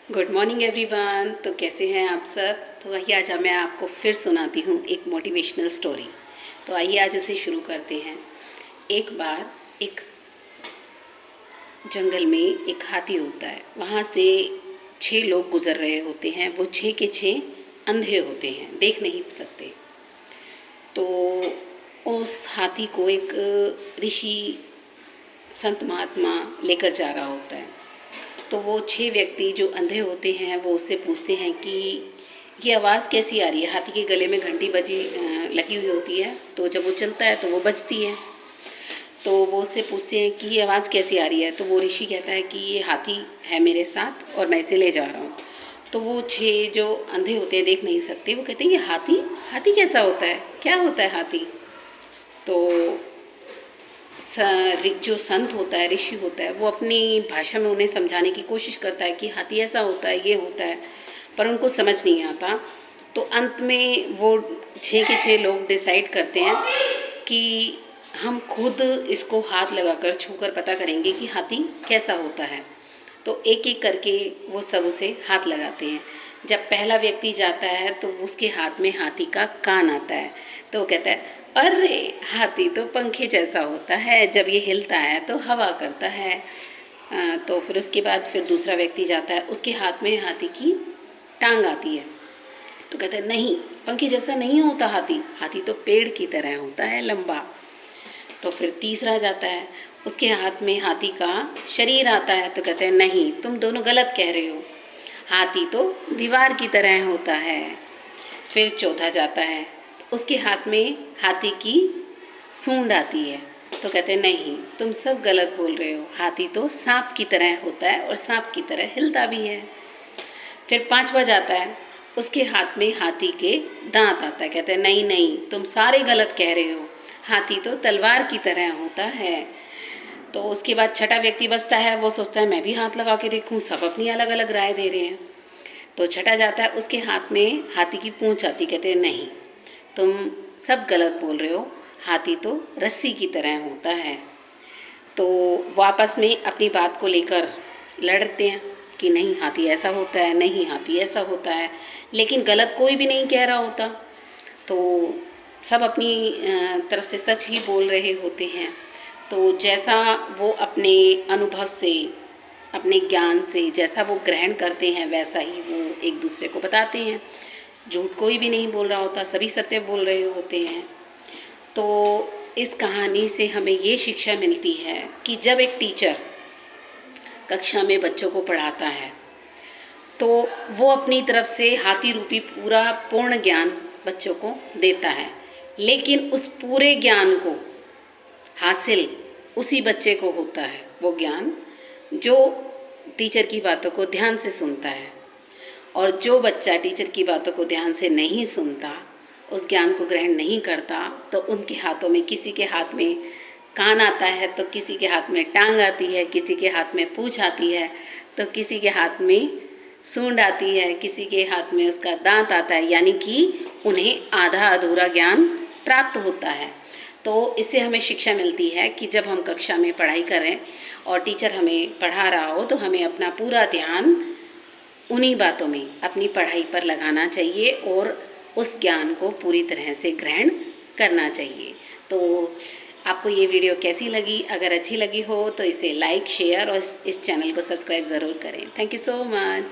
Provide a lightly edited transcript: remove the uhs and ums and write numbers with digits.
Good morning everyone. तो कैसे हैं आप सब। तो आइए आज मैं आपको फिर सुनाती हूँ एक मोटिवेशनल स्टोरी। तो आइए आज उसे शुरू करते हैं। एक बार एक जंगल में एक हाथी होता है। वहाँ से 6 लोग गुजर रहे होते हैं। वो 6 के 6 अंधे होते हैं, देख नहीं सकते। तो उस हाथी को एक ऋषि संत महात्मा लेकर जा रहा होता है। तो वो 6 व्यक्ति जो अंधे होते हैं वो उससे पूछते हैं कि ये आवाज़ कैसी आ रही है। हाथी के गले में घंटी बजी लगी हुई होती है, तो जब वो चलता है तो वो बजती है। तो वो उससे पूछते हैं कि ये आवाज़ कैसी आ रही है। तो वो ऋषि कहता है कि ये हाथी है मेरे साथ और मैं इसे ले जा रहा हूँ। तो वो 6 जो अंधे होते हैं, देख नहीं सकते, वो कहते हैं ये हाथी हाथी कैसा होता है, क्या होता है हाथी। तो जो संत होता है, ऋषि होता है, वो अपनी भाषा में उन्हें समझाने की कोशिश करता है कि हाथी ऐसा होता है, ये होता है, पर उनको समझ नहीं आता। तो अंत में वो 6 के 6 लोग डिसाइड करते हैं कि हम खुद इसको हाथ लगाकर छूकर पता करेंगे कि हाथी कैसा होता है। तो एक एक करके वो सब उसे हाथ लगाते हैं। जब पहला व्यक्ति जाता है तो उसके हाथ में हाथी का कान आता है। तो वो कहता है अरे हाथी तो पंखे जैसा होता है, जब ये हिलता है तो हवा करता है। तो फिर उसके बाद फिर दूसरा व्यक्ति जाता है, उसके हाथ में हाथी की टांग आती है। तो कहते हैं नहीं, पंखे जैसा नहीं होता हाथी, हाथी तो पेड़ की तरह होता है, लंबा। तो फिर तीसरा जाता है, उसके हाथ में हाथी का शरीर आता है। तो कहते हैं नहीं, तुम दोनों गलत कह रहे हो, हाथी तो दीवार की तरह होता है। फिर चौथा जाता है, उसके हाथ में हाथी की सूंड आती है। तो कहते हैं नहीं, तुम सब गलत बोल रहे हो, हाथी तो सांप की तरह होता है और सांप की तरह हिलता भी है। फिर पांचवा जाता है, उसके हाथ में हाथी के दांत आता है। कहते हैं नहीं नहीं, तुम सारे गलत कह रहे हो, हाथी तो तलवार की तरह होता है। तो उसके बाद छठा व्यक्ति बचता है, वो सोचता है मैं भी हाथ लगा के देखूं, सब अपनी अलग अलग राय दे रहे हैं। तो छठा जाता है, उसके हाथ में हाथी की पूंछ आती। कहते हैं नहीं, तुम सब गलत बोल रहे हो, हाथी तो रस्सी की तरह होता है। तो वो आपस में अपनी बात को लेकर लड़ते हैं कि नहीं हाथी ऐसा होता है, नहीं हाथी ऐसा होता है, लेकिन गलत कोई भी नहीं कह रहा होता। तो सब अपनी तरफ से सच ही बोल रहे होते हैं। तो जैसा वो अपने अनुभव से, अपने ज्ञान से जैसा वो ग्रहण करते हैं, वैसा ही वो एक दूसरे को बताते हैं। झूठ कोई भी नहीं बोल रहा होता, सभी सत्य बोल रहे होते हैं। तो इस कहानी से हमें ये शिक्षा मिलती है कि जब एक टीचर कक्षा में बच्चों को पढ़ाता है तो वो अपनी तरफ से हाथी रूपी पूरा पूर्ण ज्ञान बच्चों को देता है, लेकिन उस पूरे ज्ञान को हासिल उसी बच्चे को होता है, वो ज्ञान जो टीचर की बातों को ध्यान से सुनता है। और जो बच्चा टीचर की बातों को ध्यान से नहीं सुनता, उस ज्ञान को ग्रहण नहीं करता, तो उनके हाथों में, किसी के हाथ में कान आता है तो किसी के हाथ में टांग आती है, किसी के हाथ में पूँछ आती है तो किसी के हाथ में सूंड आती है, किसी के हाथ में उसका दांत आता है, यानी कि उन्हें आधा अधूरा ज्ञान प्राप्त होता है। तो इससे हमें शिक्षा मिलती है कि जब हम कक्षा में पढ़ाई करें और टीचर हमें पढ़ा रहा हो तो हमें अपना पूरा ध्यान उन्हीं बातों में, अपनी पढ़ाई पर लगाना चाहिए और उस ज्ञान को पूरी तरह से ग्रहण करना चाहिए। तो आपको ये वीडियो कैसी लगी? अगर अच्छी लगी हो तो इसे लाइक, शेयर और इस चैनल को सब्सक्राइब ज़रूर करें। Thank you so much.